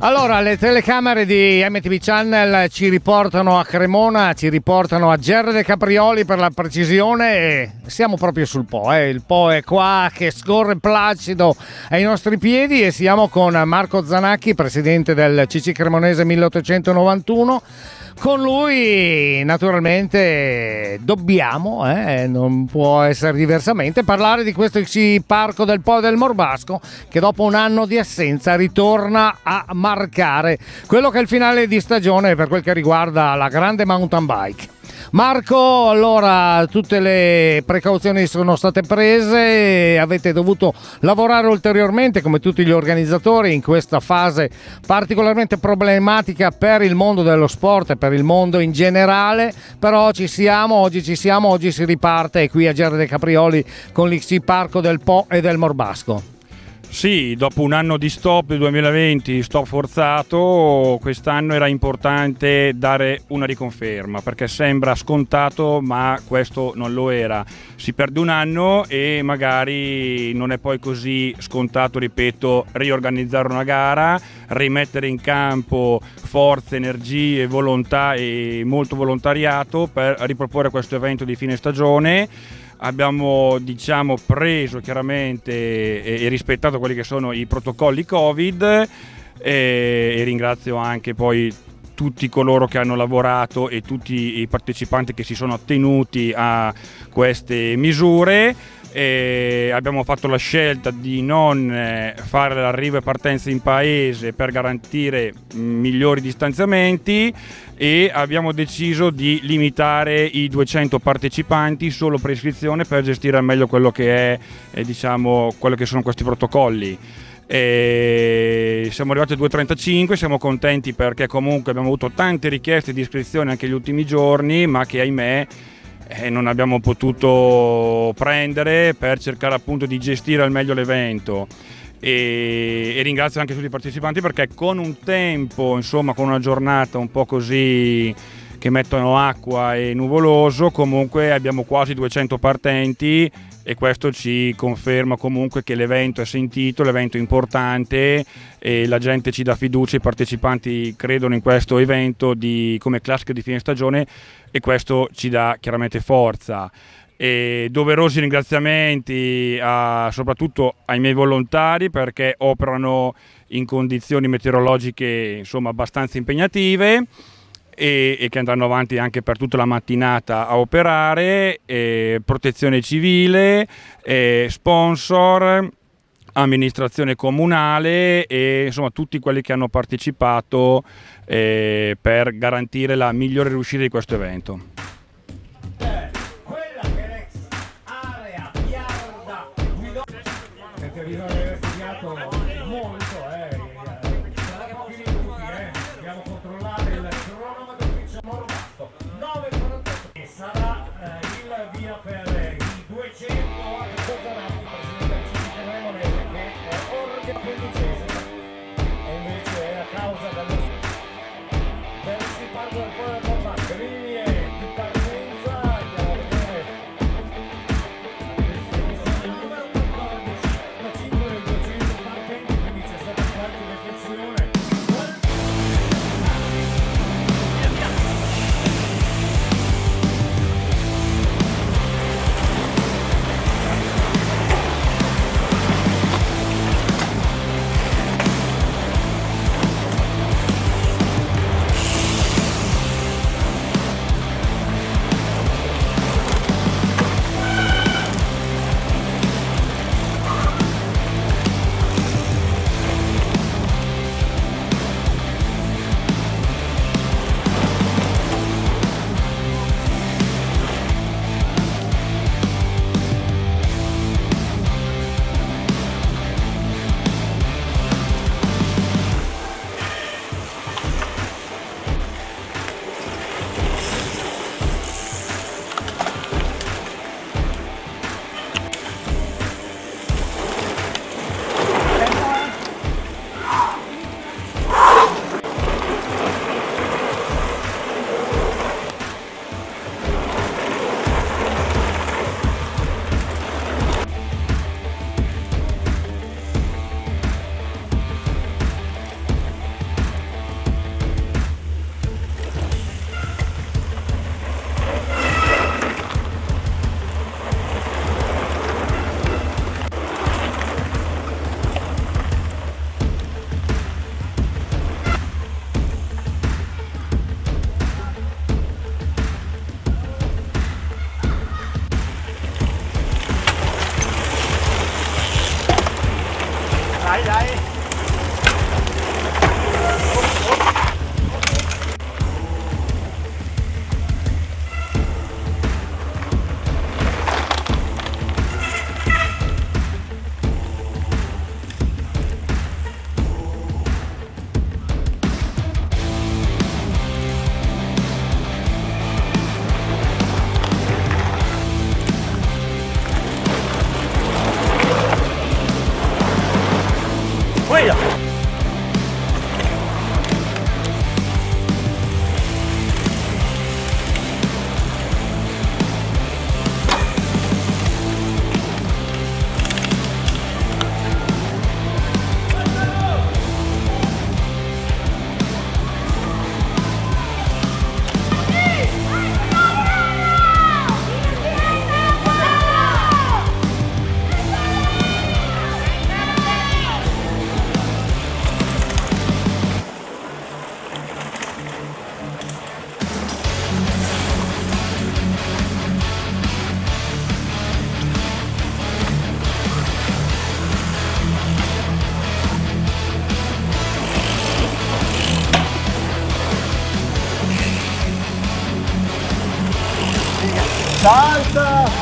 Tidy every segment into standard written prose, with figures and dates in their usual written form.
Allora, le telecamere di MTV Channel ci riportano a Cremona, ci riportano a Gerre Caprioli per la precisione, e siamo proprio sul Po. Il Po è qua che scorre placido ai nostri piedi, e siamo con Marco Zanacchi, presidente del CC Cremonese 1891. Con lui naturalmente dobbiamo, non può essere diversamente, parlare di questo XC Parco del Po del Morbasco, che dopo un anno di assenza ritorna a marcare quello che è il finale di stagione per quel che riguarda la grande mountain bike. Marco, allora tutte le precauzioni sono state prese, avete dovuto lavorare ulteriormente come tutti gli organizzatori in questa fase particolarmente problematica per il mondo dello sport e per il mondo in generale, però oggi si riparte qui a Gerre Caprioli con l'XC Parco del Po e del Morbasco. Sì, dopo un anno di stop, il 2020, stop forzato, quest'anno era importante dare una riconferma, perché sembra scontato, ma questo non lo era. Si perde un anno e magari non è poi così scontato, ripeto, riorganizzare una gara, rimettere in campo forze, energie, volontà e molto volontariato per riproporre questo evento di fine stagione. Abbiamo preso chiaramente e rispettato quelli che sono i protocolli Covid, e ringrazio anche poi tutti coloro che hanno lavorato e tutti i partecipanti che si sono attenuti a queste misure. Abbiamo fatto la scelta di non fare l'arrivo e partenza in paese per garantire migliori distanziamenti, e abbiamo deciso di limitare i 200 partecipanti solo per iscrizione, per gestire al meglio quello che è quello che sono questi protocolli. Siamo arrivati a 235, siamo contenti perché comunque abbiamo avuto tante richieste di iscrizione anche gli ultimi giorni, ma che ahimè non abbiamo potuto prendere per cercare appunto di gestire al meglio l'evento. E ringrazio anche tutti i partecipanti, perché con un tempo, con una giornata un po' così che mettono acqua e nuvoloso, comunque abbiamo quasi 200 partenti, e questo ci conferma comunque che l'evento è sentito, l'evento è importante, e la gente ci dà fiducia, i partecipanti credono in questo evento come classica di fine stagione, e questo ci dà chiaramente forza. E doverosi ringraziamenti soprattutto ai miei volontari, perché operano in condizioni meteorologiche abbastanza impegnative, e che andranno avanti anche per tutta la mattinata a operare, protezione civile, sponsor, amministrazione comunale e tutti quelli che hanno partecipato per garantire la migliore riuscita di questo evento. Salta!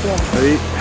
Sì.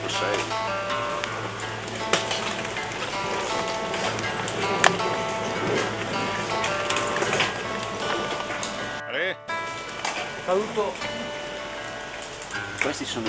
6. Saluto. Questi sono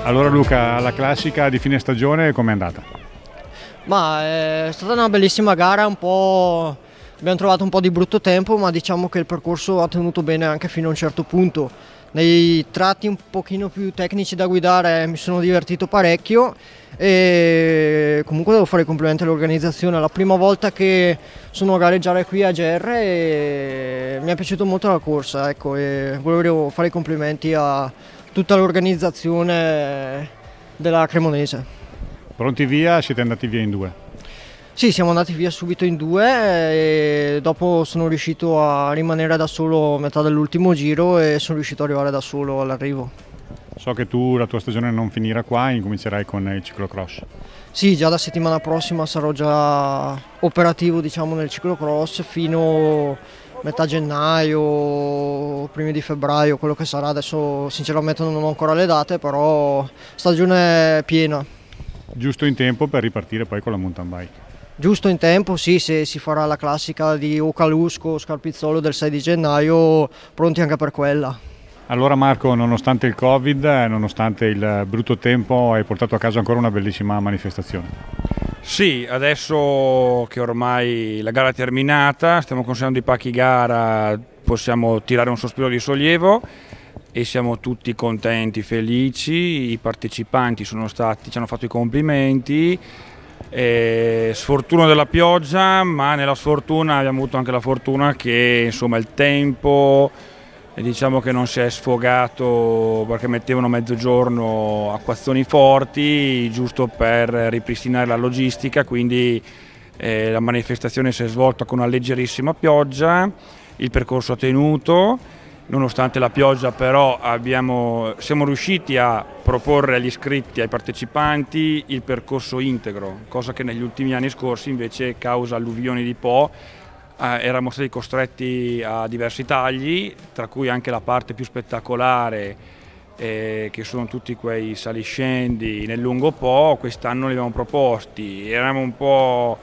Allora Luca, alla classica di fine stagione com'è andata? Ma è stata una bellissima gara, abbiamo trovato un po' di brutto tempo, ma diciamo che il percorso ha tenuto bene anche fino a un certo punto. Nei tratti un pochino più tecnici da guidare mi sono divertito parecchio e comunque devo fare i complimenti all'organizzazione. È la prima volta che sono a gareggiare qui a GR e mi è piaciuta molto la corsa, ecco, e volevo fare i complimenti a tutta l'organizzazione della Cremonese. Pronti via, siete andati via in due? Sì, siamo andati via subito in due e dopo sono riuscito a rimanere da solo a metà dell'ultimo giro e sono riuscito ad arrivare da solo all'arrivo. So che tu la tua stagione non finirà qua, incomincerai con il ciclocross. Sì, già da settimana prossima sarò già operativo, diciamo, nel ciclocross fino metà gennaio, primi di febbraio, quello che sarà. Adesso sinceramente non ho ancora le date, però stagione piena. Giusto in tempo per ripartire poi con la mountain bike. Giusto in tempo, sì, se si farà la classica di Ocalusco, Scarpizzolo del 6 di gennaio, pronti anche per quella. Allora Marco, nonostante il Covid, nonostante il brutto tempo, hai portato a casa ancora una bellissima manifestazione. Sì, adesso che ormai la gara è terminata, stiamo consegnando i pacchi gara, possiamo tirare un sospiro di sollievo e siamo tutti contenti, felici. I partecipanti ci hanno fatto i complimenti. Sfortuna della pioggia, ma nella sfortuna abbiamo avuto anche la fortuna che insomma il tempo diciamo che non si è sfogato perché mettevano mezzogiorno acquazzoni forti giusto per ripristinare la logistica, quindi la manifestazione si è svolta con una leggerissima pioggia, il percorso ha tenuto. Nonostante la pioggia però siamo riusciti a proporre agli iscritti, ai partecipanti, il percorso integro, cosa che negli ultimi anni scorsi invece causa alluvioni di Po eravamo stati costretti a diversi tagli, tra cui anche la parte più spettacolare che sono tutti quei saliscendi nel lungo Po. Quest'anno li abbiamo proposti, eravamo un po'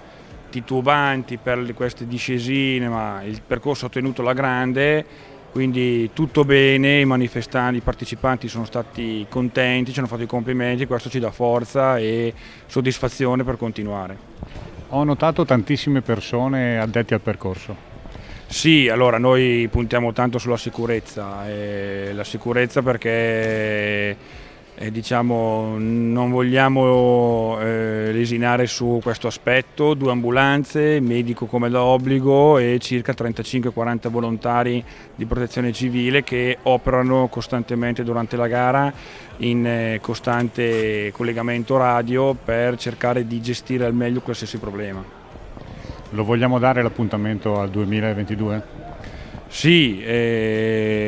titubanti per queste discesine, ma il percorso ha tenuto la grande. Quindi tutto bene, i manifestanti, i partecipanti sono stati contenti, ci hanno fatto i complimenti, questo ci dà forza e soddisfazione per continuare. Ho notato tantissime persone addetti al percorso. Sì, allora noi puntiamo tanto sulla sicurezza, la sicurezza perché diciamo non vogliamo lesinare su questo aspetto, 2 ambulanze, medico come da obbligo e circa 35-40 volontari di protezione civile che operano costantemente durante la gara in costante collegamento radio per cercare di gestire al meglio qualsiasi problema. Lo vogliamo dare l'appuntamento al 2022? Sì,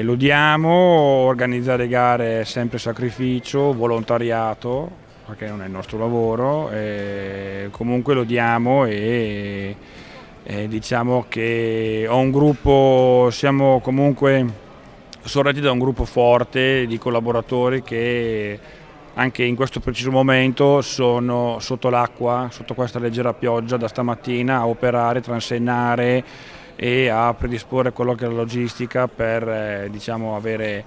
lo diamo, organizzare gare è sempre sacrificio, volontariato, perché non è il nostro lavoro, comunque lo diamo e diciamo che ho un gruppo, siamo comunque sorretti da un gruppo forte di collaboratori che anche in questo preciso momento sono sotto l'acqua, sotto questa leggera pioggia da stamattina a operare, transennare e a predisporre quello che è la logistica per diciamo avere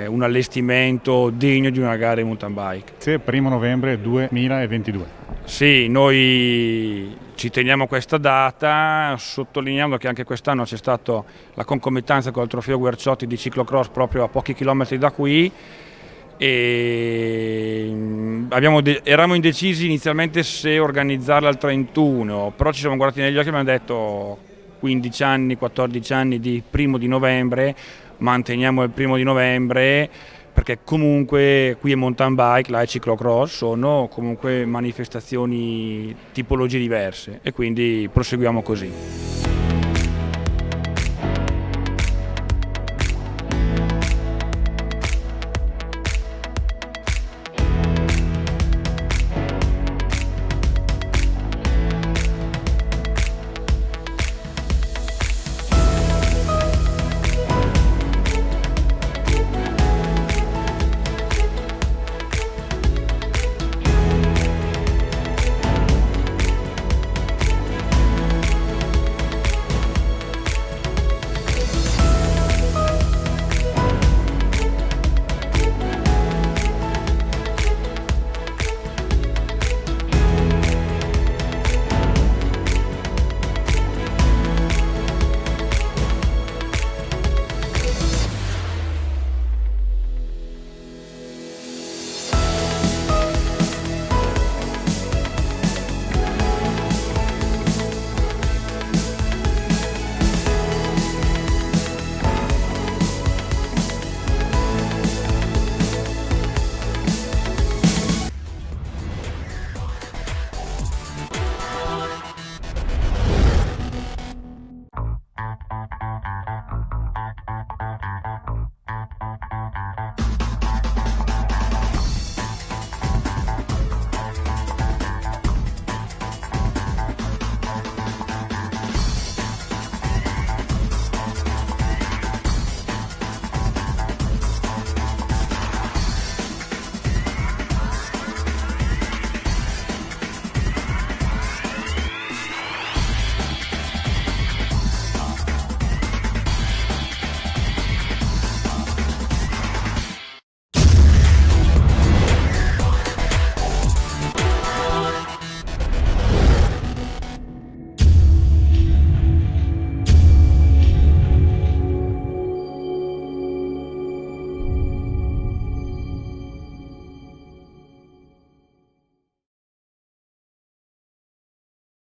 un allestimento degno di una gara di mountain bike. Sì, 1 novembre 2022. Sì, noi ci teniamo questa data, sottolineando che anche quest'anno c'è stata la concomitanza con il trofeo Guerciotti di ciclocross proprio a pochi chilometri da qui e eravamo indecisi inizialmente se organizzarla al 31, però ci siamo guardati negli occhi e abbiamo detto 15 anni, 14 anni di 1° di novembre, manteniamo il 1° di novembre perché comunque qui è mountain bike, là è ciclocross, sono comunque manifestazioni, tipologie diverse e quindi proseguiamo così.